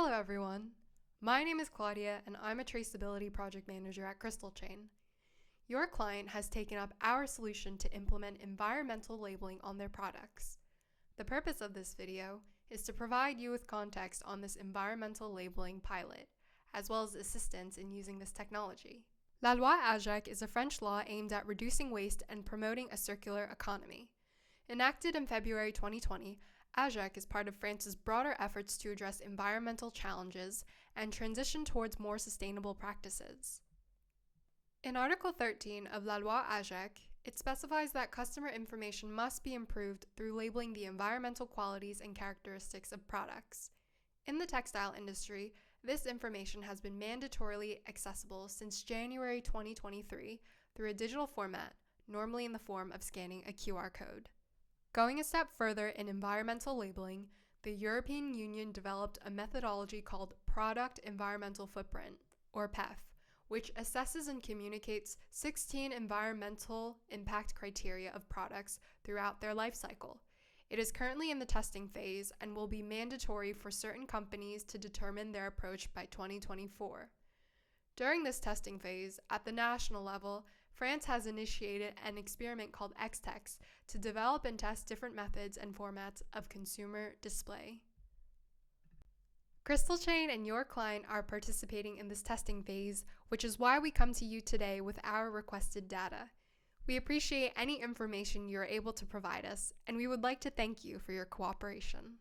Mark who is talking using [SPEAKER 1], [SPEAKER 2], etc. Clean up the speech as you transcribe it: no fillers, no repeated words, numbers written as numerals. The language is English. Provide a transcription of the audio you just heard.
[SPEAKER 1] Hello everyone, my name is Claudia and I'm a traceability project manager at Crystalchain. Your client has taken up our solution to implement environmental labeling on their products. The purpose of this video is to provide you with context on this environmental labeling pilot, as well as assistance in using this technology. La Loi AGEC is a French law aimed at reducing waste and promoting a circular economy. Enacted in February 2020, AGEC is part of France's broader efforts to address environmental challenges and transition towards more sustainable practices. In Article 13 of La Loi AGEC, it specifies that customer information must be improved through labeling the environmental qualities and characteristics of products. In the textile industry, this information has been mandatorily accessible since January 2023 through a digital format, normally in the form of scanning a QR code. Going a step further in environmental labeling, the European Union developed a methodology called Product Environmental Footprint, or PEF, which assesses and communicates 16 environmental impact criteria of products throughout their life cycle. It is currently in the testing phase and will be mandatory for certain companies to determine their approach by 2024. During this testing phase, at the national level, France has initiated an experiment called XTEX to develop and test different methods and formats of consumer display. Crystalchain and your client are participating in this testing phase, which is why we come to you today with our requested data. We appreciate any information you are able to provide us, and we would like to thank you for your cooperation.